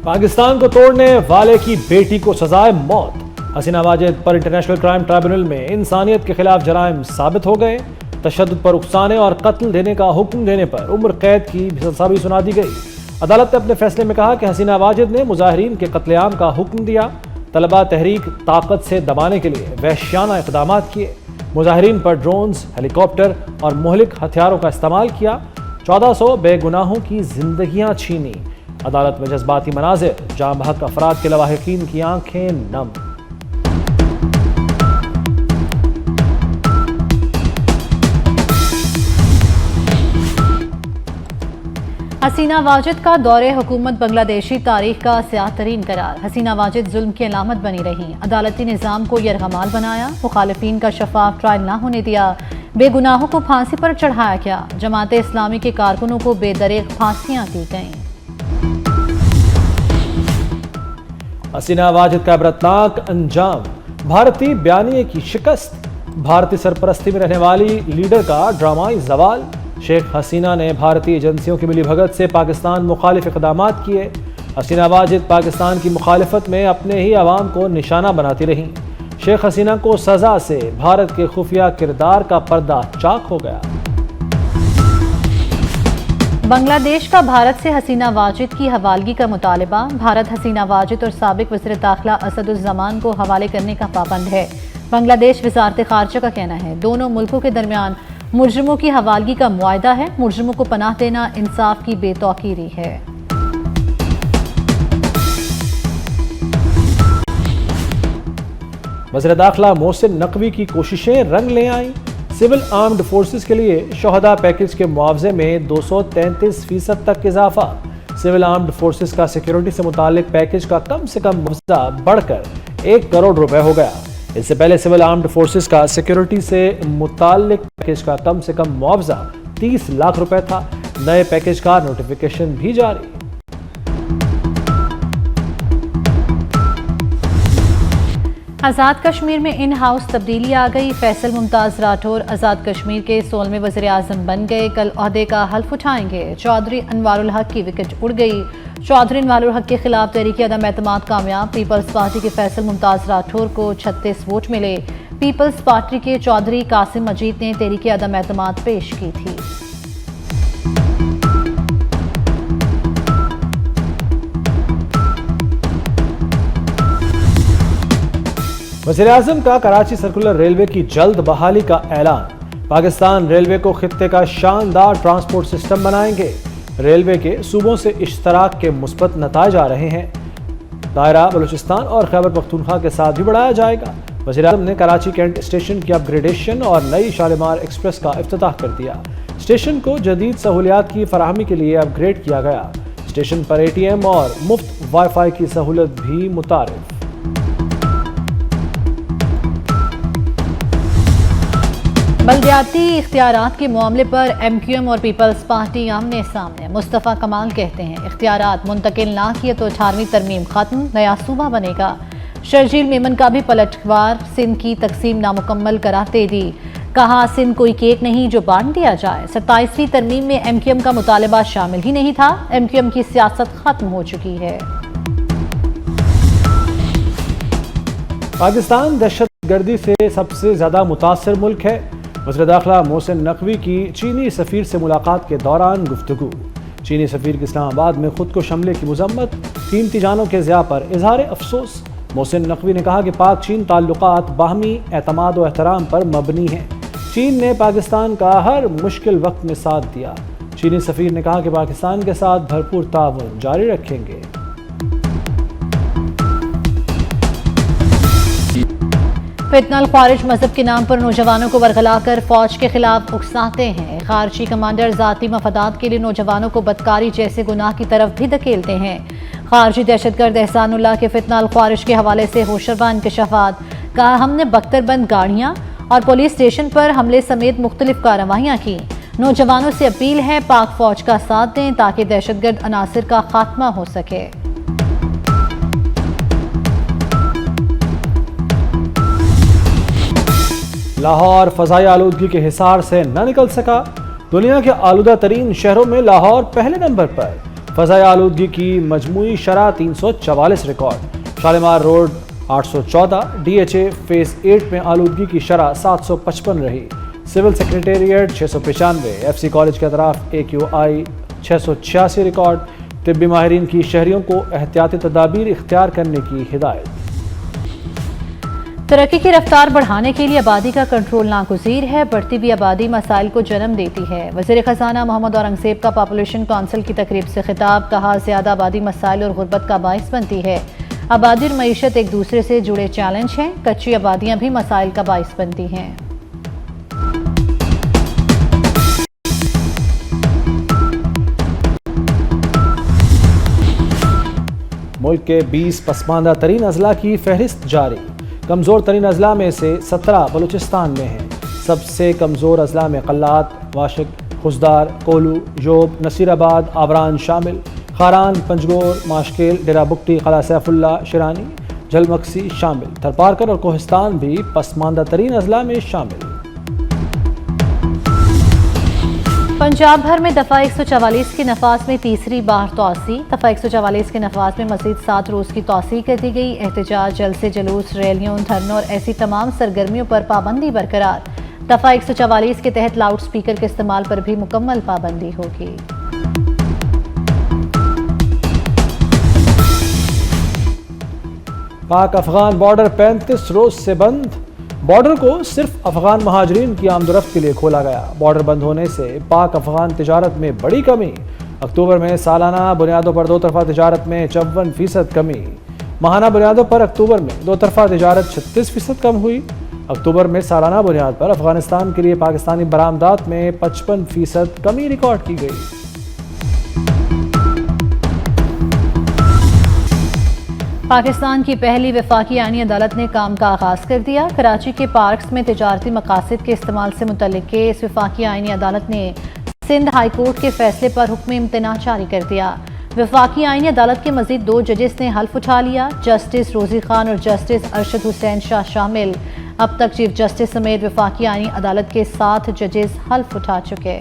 پاکستان کو توڑنے والے کی بیٹی کو سزائے موت۔ حسینہ واجد پر انٹرنیشنل کرائم ٹرائبیونل میں انسانیت کے خلاف جرائم ثابت ہو گئے۔ تشدد پر اکسانے اور قتل دینے کا حکم دینے پر عمر قید کی سزا بھی سنا دی گئی۔ عدالت نے اپنے فیصلے میں کہا کہ حسینہ واجد نے مظاہرین کے قتل عام کا حکم دیا، طلبہ تحریک طاقت سے دبانے کے لیے وحشیانہ اقدامات کیے، مظاہرین پر ڈرونز، ہیلی کاپٹر اور مہلک ہتھیاروں کا استعمال کیا، 1400 بے گناہوں کی زندگیاں چھینی۔ عدالت میں جذباتی مناظر، جاں بحق افراد کے لواحقین کی آنکھیں نم۔ حسینہ واجد کا دور حکومت بنگلہ دیشی تاریخ کا سیاہ ترین قرار۔ حسینہ واجد ظلم کی علامت بنی رہی، عدالتی نظام کو یرغمال بنایا، مخالفین کا شفاف ٹرائل نہ ہونے دیا، بے گناہوں کو پھانسی پر چڑھایا گیا، جماعت اسلامی کے کارکنوں کو بے دریغ پھانسیاں دی گئیں۔ حسینہ واجد کا عبرتناک انجام، بھارتی بیانیے کی شکست، بھارتی سرپرستی میں رہنے والی لیڈر کا ڈرامائی زوال۔ شیخ حسینہ نے بھارتی ایجنسیوں کی ملی بھگت سے پاکستان مخالف اقدامات کیے۔ حسینہ واجد پاکستان کی مخالفت میں اپنے ہی عوام کو نشانہ بناتی رہیں۔ شیخ حسینہ کو سزا سے بھارت کے خفیہ کردار کا پردہ چاک ہو گیا۔ بنگلہ دیش کا بھارت سے حسینہ واجد کی حوالگی کا مطالبہ۔ بھارت حسینہ واجد اور سابق وزیر داخلہ اسد الزمان کو حوالے کرنے کا پابند ہے۔ بنگلہ دیش وزارت خارجہ کا کہنا ہے دونوں ملکوں کے درمیان مجرموں کی حوالگی کا معاہدہ ہے، مجرموں کو پناہ دینا انصاف کی بے توقیری ہے۔ وزیر داخلہ محسن نقوی کی کوششیں رنگ لے آئیں۔ سول آرمڈ فورسز کے لیے شہداء پیکج کے معاوضے میں 233% تک اضافہ۔ سول آرمڈ فورسز کا سیکیورٹی سے متعلق پیکج کا کم سے کم معاوضہ بڑھ کر 1 کروڑ روپے ہو گیا۔ اس سے پہلے سول آرمڈ فورسز کا سیکیورٹی سے متعلق پیکج کا کم سے کم معاوضہ 30 لاکھ روپے تھا۔ نئے پیکج کا نوٹیفیکیشن بھی جاری۔ آزاد کشمیر میں ان ہاؤس تبدیلی آ گئی۔ فیصل ممتاز راٹھور آزاد کشمیر کے 16ویں وزیر اعظم بن گئے، کل عہدے کا حلف اٹھائیں گے۔ چودھری انوار الحق کی وکٹ اڑ گئی۔ چودھری انوار الحق کے خلاف تحریک عدم اعتماد کامیاب، پیپلز پارٹی کے فیصل ممتاز راٹھور کو 36 ووٹ ملے۔ پیپلز پارٹی کے چودھری قاسم مجید نے تحریک عدم اعتماد پیش کی تھی۔ وزیر اعظم کا کراچی سرکولر ریلوے کی جلد بحالی کا اعلان۔ پاکستان ریلوے کو خطے کا شاندار ٹرانسپورٹ سسٹم بنائیں گے۔ ریلوے کے صوبوں سے اشتراک کے مثبت نتائج آ رہے ہیں۔ دائرہ بلوچستان اور خیبر پختونخوا کے ساتھ بھی بڑھایا جائے گا۔ وزیر اعظم نے کراچی کینٹ اسٹیشن کی اپ گریڈیشن اور نئی شالیمار ایکسپریس کا افتتاح کر دیا۔ اسٹیشن کو جدید سہولیات کی فراہمی کے لیے اپ گریڈ کیا گیا۔ اسٹیشن پر ATM اور مفت وائی فائی کی سہولت بھی متعارف۔ بلدیاتی اختیارات کے معاملے پر MQM اور پیپلز پارٹی آمنے سامنے۔ مصطفیٰ کمال کہتے ہیں اختیارات منتقل نہ کیے تو 18ویں ترمیم ختم، نیا صوبہ بنے گا۔ شرجیل میمن کا بھی پلٹوار، سندھ کی تقسیم نامکمل قرار دے دی، کہا سندھ کوئی کیک نہیں جو بانٹ دیا جائے۔ 27ویں ترمیم میں MQM کا مطالبہ شامل ہی نہیں تھا، MQM کی سیاست ختم ہو چکی ہے۔ پاکستان دہشت گردی سے سب سے زیادہ متاثر ملک ہے۔ وزیر داخلہ محسن نقوی کی چینی سفیر سے ملاقات کے دوران گفتگو۔ چینی سفیر کی اسلام آباد میں خود کش حملے کی مذمت، قیمتی جانوں کے ضیاع پر اظہار افسوس۔ محسن نقوی نے کہا کہ پاک چین تعلقات باہمی اعتماد و احترام پر مبنی ہیں۔ چین نے پاکستان کا ہر مشکل وقت میں ساتھ دیا۔ چینی سفیر نے کہا کہ پاکستان کے ساتھ بھرپور تعاون جاری رکھیں گے۔ فتنہ الخوارج مذہب کے نام پر نوجوانوں کو ورغلا کر فوج کے خلاف اکساتے ہیں۔ خارجی کمانڈر ذاتی مفادات کے لیے نوجوانوں کو بدکاری جیسے گناہ کی طرف بھی دھکیلتے ہیں۔ خارجی دہشت گرد احسان اللہ کے فتنہ الخوارج کے حوالے سے ہوشربا انکشافات، کہا ہم نے بختر بند گاڑیاں اور پولیس اسٹیشن پر حملے سمیت مختلف کارروائیاں کی۔ نوجوانوں سے اپیل ہے پاک فوج کا ساتھ دیں تاکہ دہشت گرد عناصر کا خاتمہ ہو سکے۔ لاہور فضائی آلودگی کے حصار سے نہ نکل سکا۔ دنیا کے آلودہ ترین شہروں میں لاہور پہلے نمبر پر۔ فضائی آلودگی کی مجموعی شرح 344 record. Shalimar road 814. DHA phase 8 میں آلودگی کی شرح 755 رہی. Civil secretariat 695. FC کالج کے اطراف AQI 686 ریکارڈ. طبی ماہرین کی شہریوں کو احتیاطی تدابیر اختیار کرنے کی ہدایت. ترقی کی رفتار بڑھانے کے لیے آبادی کا کنٹرول ناگزیر ہے. بڑھتی ہوئی آبادی مسائل کو جنم دیتی ہے. وزیر خزانہ محمد اورنگزیب کا پاپولیشن کونسل کی تقریب سے خطاب. کہا زیادہ آبادی مسائل اور غربت کا باعث بنتی ہے. آبادی اور معیشت ایک دوسرے سے جڑے چیلنج ہیں. کچی آبادیاں بھی مسائل کا باعث بنتی ہیں. ملک کے 20 پسماندہ ترین اضلاع کی فہرست جاری. کمزور ترین اضلاع میں سے 17 بلوچستان میں ہیں. سب سے کمزور اضلاع میں قلات، واشق، خزدار، کولو، جوب، نصیر آباد، آبران شامل. خاران، پنجگور، ماشکیل، ڈیرہ بگٹی، قلعہ سیف اللہ، شرانی، جھلمکسی شامل. تھرپارکر اور کوہستان بھی پسماندہ ترین اضلاع میں شامل. پنجاب بھر میں دفعہ 144 کے نفاذ میں تیسری بار توسیع. دفعہ 144 کے نفاذ میں مزید 7 روز کی توسیع کر دی گئی. احتجاج، جلسے جلوس، ریلیوں، دھرنوں اور ایسی تمام سرگرمیوں پر پابندی برقرار. دفعہ 144 کے تحت لاؤڈ سپیکر کے استعمال پر بھی مکمل پابندی ہوگی. پاک افغان بارڈر 35 روز سے بند. بارڈر کو صرف افغان مہاجرین کی آمد و رفت کے لیے کھولا گیا. بارڈر بند ہونے سے پاک افغان تجارت میں بڑی کمی. اکتوبر میں سالانہ بنیادوں پر دو طرفہ تجارت میں 54% کمی. ماہانہ بنیادوں پر اکتوبر میں دو طرفہ تجارت 36% کم ہوئی. اکتوبر میں سالانہ بنیاد پر افغانستان کے لیے پاکستانی برآمدات میں 55% کمی ریکارڈ کی گئی. پاکستان کی پہلی وفاقی آئینی عدالت نے کام کا آغاز کر دیا. کراچی کے پارکس میں تجارتی مقاصد کے استعمال سے متعلق کیس. وفاقی آئینی عدالت نے سندھ ہائی کورٹ کے فیصلے پر حکم امتناع جاری کر دیا. وفاقی آئینی عدالت کے مزید 2 ججز نے حلف اٹھا لیا. جسٹس روزی خان اور جسٹس ارشد حسین شاہ شامل. اب تک چیف جسٹس سمیت وفاقی آئینی عدالت کے 7 ججز حلف اٹھا چکے.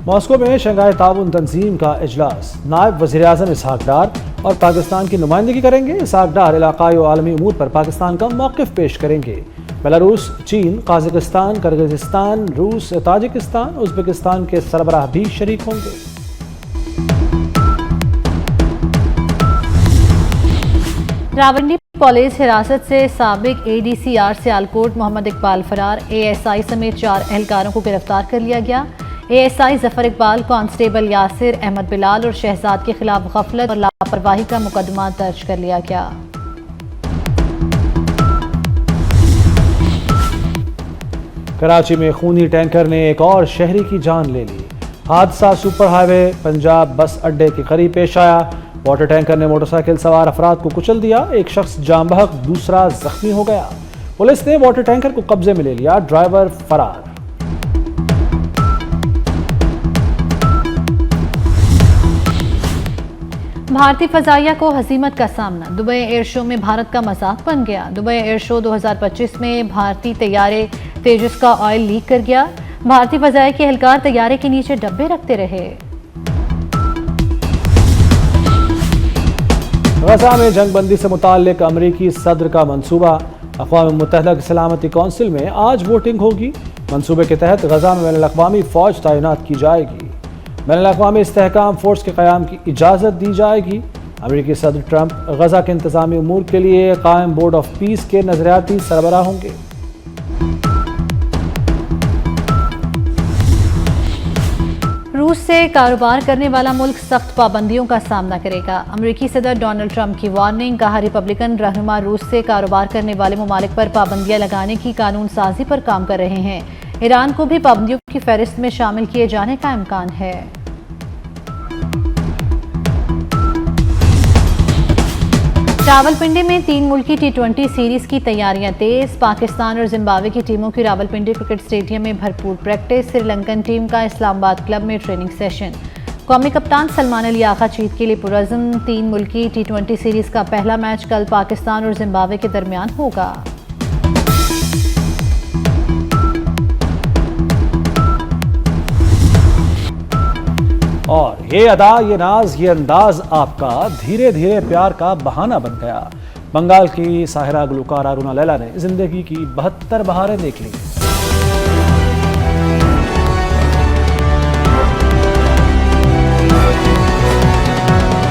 ماسکو میں شنگھائی تعاون تنظیم کا اجلاس. نائب وزیر اعظم اسحاق ڈار اور پاکستان کی نمائندگی کریں گے. اسحاق ڈار علاقائی و عالمی امور پر پاکستان کا موقف پیش کریں گے. بیلاروس، چین، قازقستان، کرغزستان، روس، تاجکستان، ازبکستان کے سربراہ بھی شریک ہوں گے. راولپنڈی پولیس حراست سے سابق ADCR سیالکوٹ محمد اقبال فرار. ASI سمیت 4 اہلکاروں کو گرفتار کر لیا گیا. ASI ظفر اقبال، کانسٹیبل یاسر احمد بلال اور شہزاد کے خلاف غفلت اور لاپرواہی کا مقدمہ درج کر لیا گیا. کراچی میں خونی ٹینکر نے ایک اور شہری کی جان لے لی. حادثہ سپر ہائی وے پنجاب بس اڈے کے قریب پیش آیا. واٹر ٹینکر نے موٹر سائیکل سوار افراد کو کچل دیا. ایک شخص جاں بحق، دوسرا زخمی ہو گیا. پولیس نے واٹر ٹینکر کو قبضے میں لے لیا. ڈرائیور فرار. بھارتی فضائیہ کو ہزیمت کا سامنا. دبئی ایئر شو میں بھارت کا مذاق بن گیا. دبئی ایئر شو 2025 میں بھارتی طیارے تیجس کا آئل لیک کر گیا. بھارتی فضائیہ کے اہلکار طیارے کے نیچے ڈبے رکھتے رہے. غزہ میں جنگ بندی سے متعلق امریکی صدر کا منصوبہ. اقوام متحدہ کی سلامتی کونسل میں آج ووٹنگ ہوگی. منصوبے کے تحت غزہ میں بین الاقوامی فوج تعینات کی جائے گی. بین الاقوامی استحکام فورس کے قیام کی اجازت دی جائے گی. امریکی صدر ٹرمپ غزہ کے انتظامی امور کے لیے قائم بورڈ آف پیس کے نظریاتی سربراہ ہوں گے. روس سے کاروبار کرنے والا ملک سخت پابندیوں کا سامنا کرے گا. امریکی صدر ڈونلڈ ٹرمپ کی وارننگ. کہا ریپبلکن رہنما روس سے کاروبار کرنے والے ممالک پر پابندیاں لگانے کی قانون سازی پر کام کر رہے ہیں. ایران کو بھی پابندیوں کی فہرست میں شامل کیے جانے کا امکان ہے. راولپنڈی میں 3 ملکی T20 سیریز کی تیاریاں تیز. پاکستان اور زمبابوے کی ٹیموں کی راولپنڈی کرکٹ اسٹیڈیم میں بھرپور پریکٹس. سری لنکن ٹیم کا اسلام آباد کلب میں ٹریننگ سیشن. قومی کپتان سلمان علی آقا چیت کے لیے پرعزم. 3 ملکی T20 سیریز کا پہلا میچ کل پاکستان اور زمبابوے کے درمیان ہوگا. اور یہ ادا، یہ ناز، یہ انداز آپ کا دھیرے دھیرے پیار کا بہانہ بن گیا۔ بنگال کی ساحرہ گلوکارہ رونا لیلا نے زندگی کی 72 بہاریں دیکھ لی۔